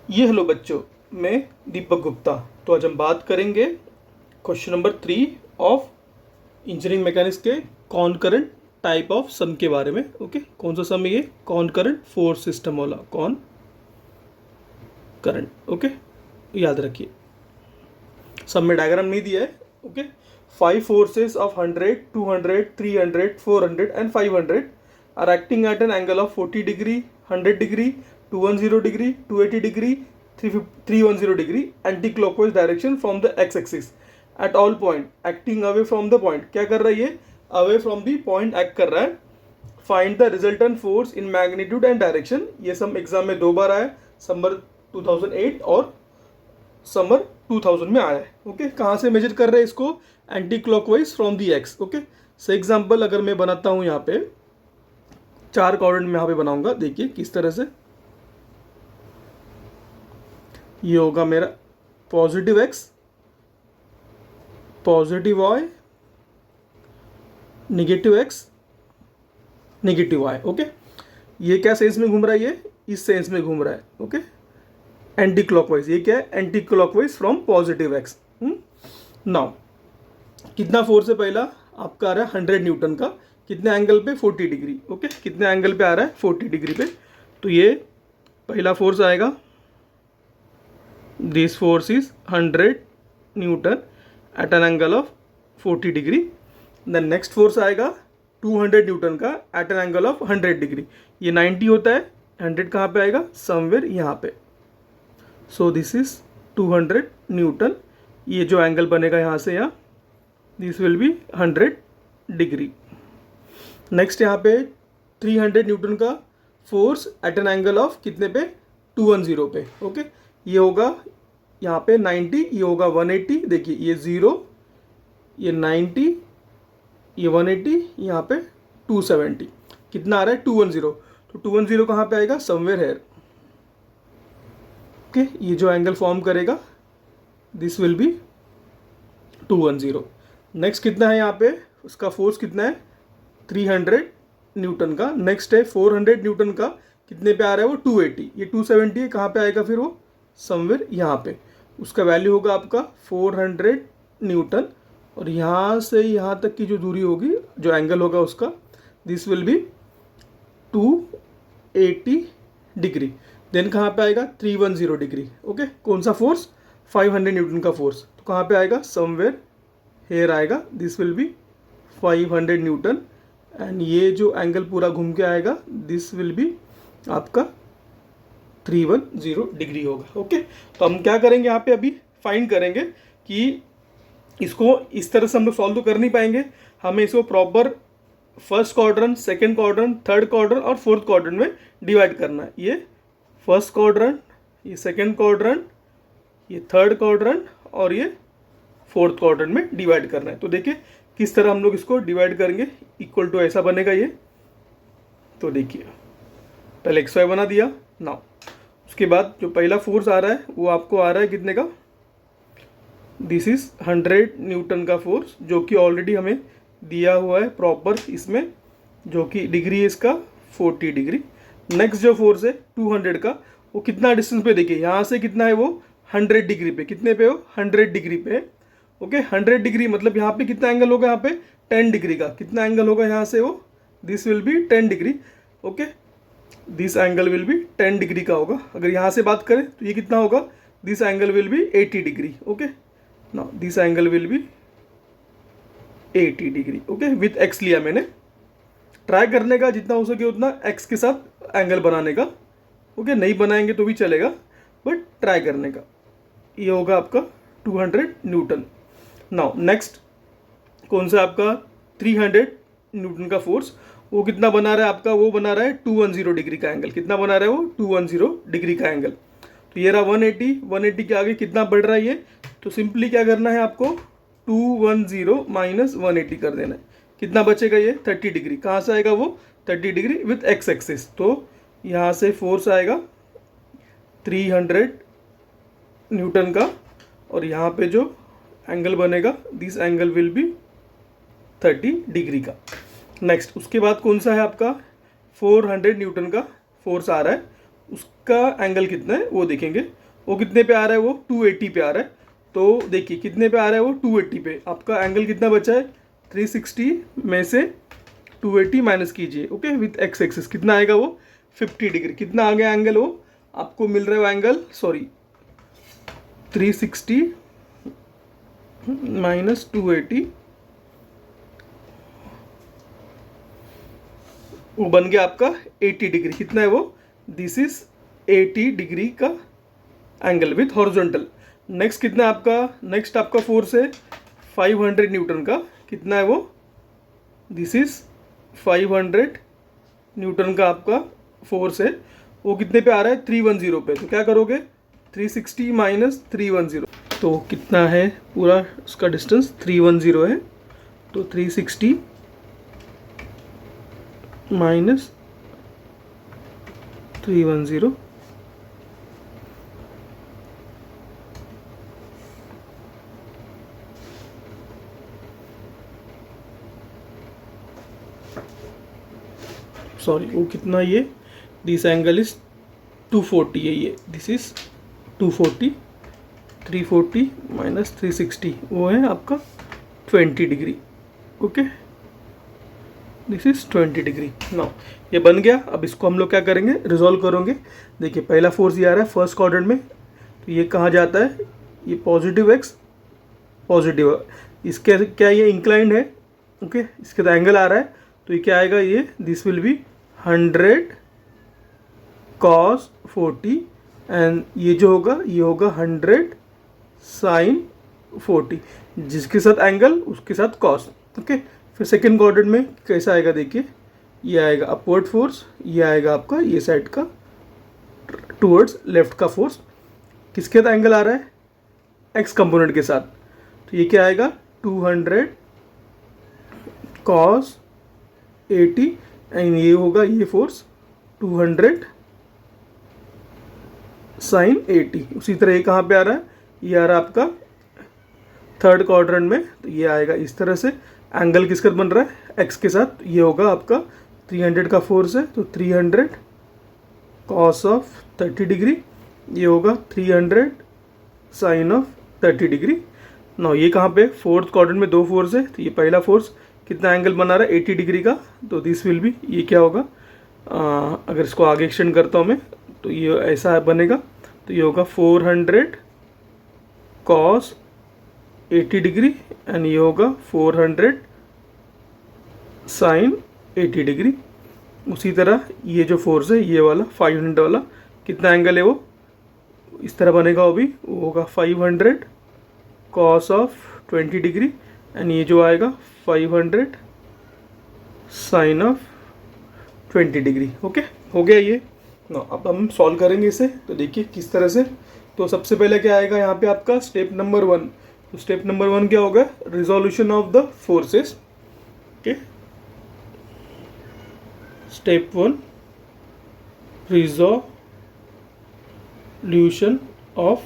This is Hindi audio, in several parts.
ये हेलो बच्चों, मैं दीपक गुप्ता। तो आज हम बात करेंगे question number 3 of engineering mechanics के कॉनकरेंट टाइप ऑफ सम के बारे में। ओके, कौन सा सम है ये? कॉनकरेंट फोर्स सिस्टम वाला कॉन करंट। ओके, याद रखिए, सम में डायग्राम नहीं दिया है। Okay, 5 forces of 100, 200, 300, 400 and 500 are acting at an angle of 40 degree, 100 degree, 210 degree, 280 degree, 310 degree anti-clockwise direction from the x-axis at all point acting away from the point। क्या कर रहा है ये? away from the point act कर रहा है। Find the resultant force in magnitude and direction. ये सम एग्जाम में 2 बार आया, समर 2008 और समर 2000 में आया है। ओके, कहाँ से मेजर कर रहे हैं इसको? Anti clockwise from the x. Okay, so example अगर मैं बनाता हूँ यहाँ पे 4 क्वाड्रेंट में यहाँ पे बनाऊंगा, देखिए किस तरह से। ये होगा मेरा positive X, positive Y, negative X, negative Y. Okay, ये क्या सेंस में घूम रहा है? ये इस सेंस में घूम रहा है। Okay, anti clockwise. ये क्या है? Anti clockwise from positive x. Now कितना फोर्स है? पहला आपका आ रहा है 100 न्यूटन का। कितने एंगल पे? 40 डिग्री। ओके, कितने एंगल पे आ रहा है? 40 डिग्री पे। तो ये पहला फोर्स आएगा, this force is 100 newton at an angle of 40 degree. Then next force आएगा 200 न्यूटन का at an angle of 100 degree. ये 90 होता है, 100 कहाँ पे आएगा? समवेयर यहाँ पे। So this is 200 Newton. ये जो एंगल बनेगा यहाँ से यहाँ, this will B 100 degree. Next यहाँ पे 300 न्यूटन का force at an angle of कितने पे? 210 पे। ओके, ये होगा यहाँ पे 90, ये होगा 180। देखिए ये 0, ये 90, ये 180, यहाँ पे 270। कितना आ रहा है? 210। तो 210 कहाँ पे आएगा? Somewhere here. ओके, ये जो एंगल फॉर्म करेगा दिस विल बी 210। नेक्स्ट कितना है यहाँ पे? उसका फोर्स कितना है? 300 न्यूटन का। नेक्स्ट है 400 न्यूटन का। कितने पे आ रहा है वो? 280। ये 270 है, कहाँ पे आएगा फिर वो? समवेयर यहाँ पे। उसका वैल्यू होगा आपका 400 न्यूटन। और यहाँ से यहाँ तक की जो दूरी होगी, जो एंगल होगा उसका, this will be 280 degree. Then कहाँ पे आएगा? 310 डिग्री। ओके, कौन सा फोर्स? 500 न्यूटन का फोर्स। तो कहाँ पे आएगा? समवेयर हेयर आएगा। This will B 500 Newton and ये जो एंगल पूरा घूम के आएगा दिस विल बी आपका 310 डिग्री होगा। ओके, तो हम क्या करेंगे यहाँ पे? अभी फाइंड करेंगे कि इसको इस तरह से हम लोग सॉल्व तो कर नहीं पाएंगे। हमें इसको proper first quadrant, second quadrant, third quadrant और फोर्थ क्वाड्रेंट में डिवाइड करना है। ये फर्स्ट क्वाड्रेंट, ये सेकंड क्वाड्रेंट, ये थर्ड क्वाड्रेंट और ये फोर्थ क्वाड्रेंट में डिवाइड करना है। तो देखिए किस तरह हम लोग इसको डिवाइड करेंगे। इक्वल टू ऐसा बनेगा ये। तो देखिए पहले एक्स वाई बना दिया। नाउ उसके बाद जो पहला फोर्स आ रहा है वो आपको आ रहा है कितने का? दिस इज 100 न्यूटन का फोर्स, जो कि ऑलरेडी हमें दिया हुआ है प्रॉपर इसमें, जो कि डिग्री है इसका 40 डिग्री। नेक्स्ट जो फोर्स है 200 का, वो कितना डिस्टेंस पे? देखिए यहाँ से कितना है वो? 100 डिग्री पे। कितने पे हो? 100 डिग्री पे। ओके, 100 डिग्री मतलब यहाँ पे कितना एंगल होगा? यहाँ पे 10 डिग्री का। कितना एंगल होगा यहाँ से वो? This will B 10 degree. Okay, this angle will be 10 degree का होगा। अगर यहाँ से बात करें तो ये कितना होगा? This angle will be 80 degree. Okay, now this angle will be 80 degree. Okay, with x लिया मैंने। ट्राई करने का जितना हो सके उतना एक्स के साथ एंगल बनाने का। ओके, नहीं बनाएंगे तो भी चलेगा, बट ट्राई करने का। ये होगा आपका 200 न्यूटन। नाउ नेक्स्ट कौन सा? आपका 300 न्यूटन का फोर्स। वो कितना बना रहा है आपका? वो बना रहा है 210 डिग्री का एंगल। कितना बना रहा है वो? 210 डिग्री का एंगल। तो ये रहा 180 के आगे कितना बढ़ रहा है ये? तो सिंपली क्या करना है आपको? 210 माइनस 180 कर देना है। कितना बचेगा ये? 30 डिग्री। कहाँ से आएगा वो? 30 डिग्री विथ एक्स एक्सिस। तो यहाँ से फोर्स आएगा 300 न्यूटन का और यहाँ पे जो एंगल बनेगा this angle will be 30 degree का। नेक्स्ट उसके बाद कौन सा है आपका? 400 न्यूटन का फोर्स आ रहा है। उस का एंगल कितना है वो देखेंगे। वो कितने पे आ रहा है, वो 280 पे आ रहा है। तो देखिए कितने पे आ रहा है, वो 280 पे। आपका एंगल कितना बचा है, 360 में से 280 माइनस कीजिए, ओके, विथ एक्स एक्सिस कितना आएगा, वो 50 डिग्री। कितना आ गया एंगल, वो आपको मिल रहा है वो एंगल, सॉरी 360 माइनस 280, वो बन गया आपका 80 डिग्री। कितना है वो, दिस इज 80 डिग्री का एंगल विथ हॉरिजॉन्टल। नेक्स्ट कितना है आपका, नेक्स्ट आपका फोर्स है 500 न्यूटन का। कितना है वो, दिस इज 500 न्यूटन का आपका फोर्स है। वो कितने पे आ रहा है, 310 पे। तो क्या करोगे, 360 माइनस 310, तो कितना है पूरा उसका डिस्टेंस 310 है। तो 360 माइनस 310, सॉरी वो कितना, ये दिस एंगल इज 240 है, ये दिस इज 240, 340 माइनस 360 वो है आपका 20 degree, okay, this is 20 degree. Now ये बन गया। अब इसको हम लोग क्या करेंगे, रिजॉल्व करेंगे। देखिए पहला फोर्स ये आ रहा है फर्स्ट क्वाड्रेंट में, तो ये कहाँ जाता है, ये पॉजिटिव एक्स पॉजिटिव, इसके क्या ये इंक्लाइंड है, ओके, इसके तो एंगल आ रहा है, तो ये क्या आएगा, ये this will B 100 cos 40 and ये जो होगा ये होगा 100 sin 40, जिसके साथ एंगल उसके साथ कॉस, ओके। फिर सेकेंड क्वाड्रेंट में कैसा आएगा, देखिए ये आएगा अपवर्ड फोर्स, ये आएगा आपका ये साइड का टूवर्ड्स लेफ्ट का फोर्स। किसके साथ एंगल आ रहा है, एक्स कंपोनेंट के साथ, तो ये क्या आएगा 200 cos 80 एंड ये होगा ये फोर्स 200 sin 80। उसी तरह ये कहाँ पे आ रहा है, ये आ रहा है आपका थर्ड क्वाड्रेंट में, तो ये आएगा इस तरह से। एंगल किसका बन रहा है, एक्स के साथ, ये होगा आपका 300 का फोर्स है, तो 300 cos ऑफ 30 डिग्री, ये होगा 300 sin ऑफ 30 डिग्री। नाउ ये कहाँ पे, फोर्थ क्वाड्रेंट में दो फोर्स है, तो ये पहला फोर्स कितना एंगल बना रहा है 80 डिग्री का, तो दिस विल बी, ये क्या होगा, अगर इसको आगे एक्सटेंड करता हूँ मैं, तो ये ऐसा बनेगा, तो ये होगा 400 cos 80 डिग्री एंड ये होगा 400 sin 80 डिग्री। उसी तरह ये जो फोर्स है ये वाला 500 वाला, कितना एंगल है वो, इस तरह बनेगा, वो होगा 500 cos ऑफ 20 डिग्री एंड ये जो आएगा 500 sin ऑफ 20 डिग्री, ओके। हो गया ये। ना अब हम सॉल्व करेंगे इसे, तो देखिए किस तरह से। तो सबसे पहले क्या आएगा यहाँ पे आपका स्टेप नंबर 1। तो स्टेप नंबर 1 क्या होगा, resolution of the forces, okay. Step 1 resolution of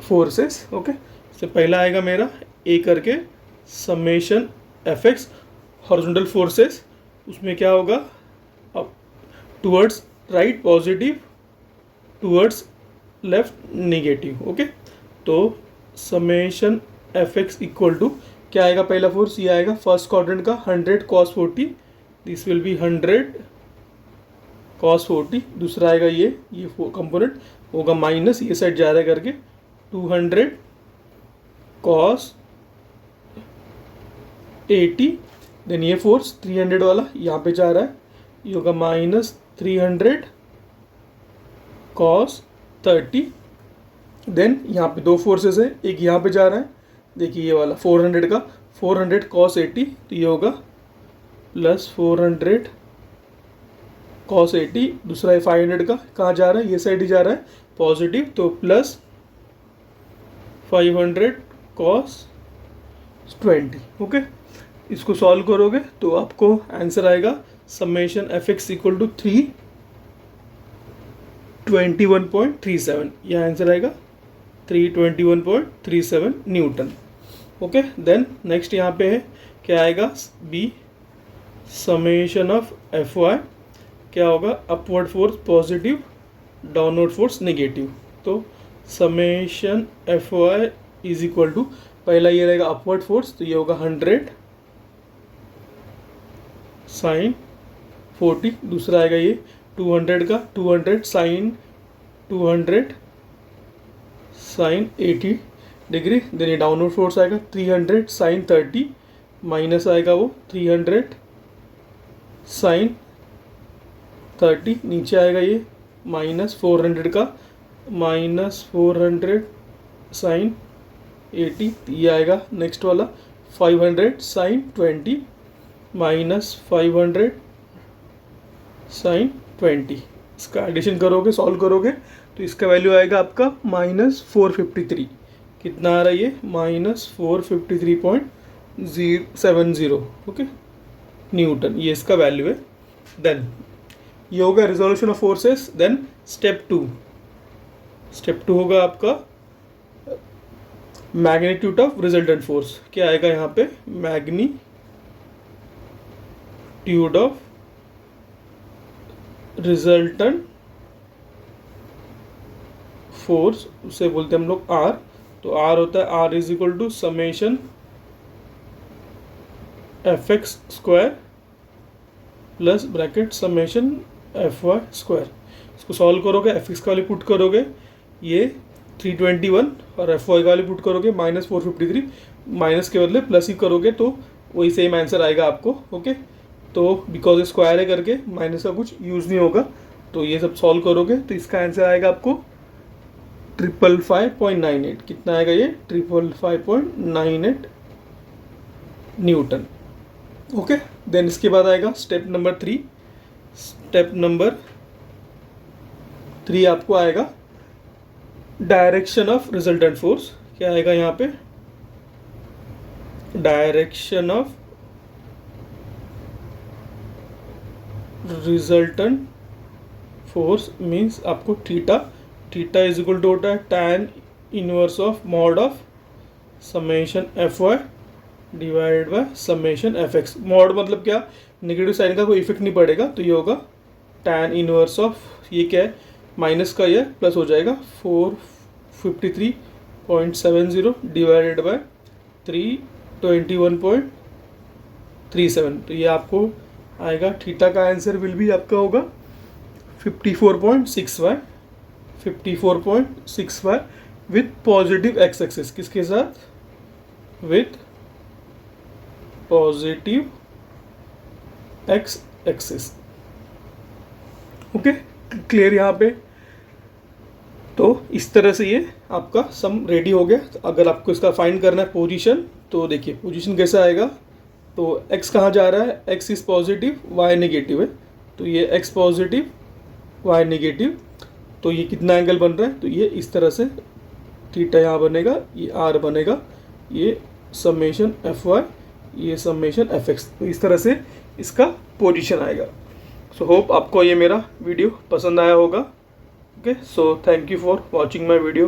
forces, okay. तो पहला आएगा मेरा ए करके summation F X horizontal forces, उसमें क्या होगा, अब towards right positive, towards left negative, okay. तो summation F X equal to क्या आएगा, पहला फोर्स ये आएगा फर्स्ट क्वाड्रेंट का 100 cos 40, this will B 100 cos 40। दूसरा आएगा ये कंपोनेंट होगा माइनस, ये साइड जा रहा है करके 200 cos 80, देन ये फोर्स 300 वाला यहाँ पे जा रहा है, ये होगा माइनस 300 cos 30। देन यहाँ पे दो फोर्सेस है, एक यहाँ पे जा रहा है, देखिए ये वाला 400 का 400 cos 80, तो ये होगा प्लस 400 cos 80। दूसरा है 500 का, कहाँ जा रहा है, ये साइड ही जा रहा है पॉजिटिव, तो प्लस 500 cos 20, ओके। इसको सॉल्व करोगे तो आपको आंसर आएगा summation F X equal to 321.37, यह आंसर आएगा 321.37 न्यूटन, ओके। देन नेक्स्ट यहाँ पे है क्या आएगा, B summation of F Y क्या होगा, upward force positive, downward force negative. तो summation F Y is equal to, पहला ये रहेगा अपवर्ड फोर्स, तो ये होगा 100 साइन 40, दूसरा आएगा ये 200 का 200 साइन 200 साइन 80 डिग्री। देन ये डाउनवर्ड फोर्स आएगा 300 साइन 30, माइनस आएगा वो 300 साइन 30, नीचे आएगा ये माइनस 400 का माइनस 400 साइन 80, ये आएगा नेक्स्ट वाला 500 साइन 20 माइनस 500 साइन 20। इसका एडिशन करोगे, सॉल्व करोगे तो इसका वैल्यू आएगा आपका -453। कितना आ रहा है ये, -453.070 ओके न्यूटन, ये इसका वैल्यू है। देन ये होगा resolution of forces. Then step two होगा आपका मैग्नीट्यूड ऑफ रिजल्टेंट फोर्स। क्या आएगा यहाँ पे, मैग्नीट्यूड ऑफ रिजल्टेंट फोर्स, उसे बोलते हैं हम लोग आर। तो आर होता है R is equal to summation F X square plus bracket summation F Y square. इसको सॉल्व करोगे, एफ एक्स का वैल्यू पुट करोगे ये 321 और एफ वाई का वैल्यू पुट करोगे -453, माइनस के बदले प्लस ही करोगे तो वही सेम आंसर आएगा आपको। ओके तो बिकॉज स्क्वायर है करके माइनस का कुछ यूज़ नहीं होगा, तो ये सब सॉल्व करोगे तो इसका आंसर आएगा आपको 555.98। कितना आएगा ये, 555.98 न्यूटन। ओके देन इसके बाद आएगा स्टेप नंबर 3। स्टेप नंबर 3 आपको आएगा डायरेक्शन ऑफ रिजल्टेंट फोर्स। क्या आएगा यहाँ पे, direction of resultant force means आपको थीटा इज इक्वल टू होता है tan inverse of mod of summation F Y divided by summation F X. Mod मतलब क्या, नेगेटिव साइन का कोई इफेक्ट नहीं पड़ेगा, तो ये होगा tan इनवर्स ऑफ, ये क्या है माइनस का, ये प्लस हो जाएगा 453.70 डिवाइडेड बाय 321.37। तो ये आपको आएगा, थीटा का आंसर विल भी आपका होगा 54.65 विथ पॉजिटिव एक्स एक्सिस। किसके साथ, with positive x axis. Okay clear यहाँ पे। तो इस तरह से ये आपका सम रेडी हो गया। तो अगर आपको इसका फाइंड करना है पोजीशन, तो देखिए पोजीशन कैसा आएगा। तो x कहाँ जा रहा है, x is positive, y negative है, तो ये x पॉजिटिव y नेगेटिव, तो ये कितना एंगल बन रहा है, तो ये इस तरह से थीटा यहाँ बनेगा, ये r बनेगा, ये समेशन एफ वाई, ये समेशन एफ एक्स। तो इस तरह से इसका पोजीशन आएगा। सो होप आपको ये मेरा वीडियो पसंद आया होगा। Okay so thank you for watching my video.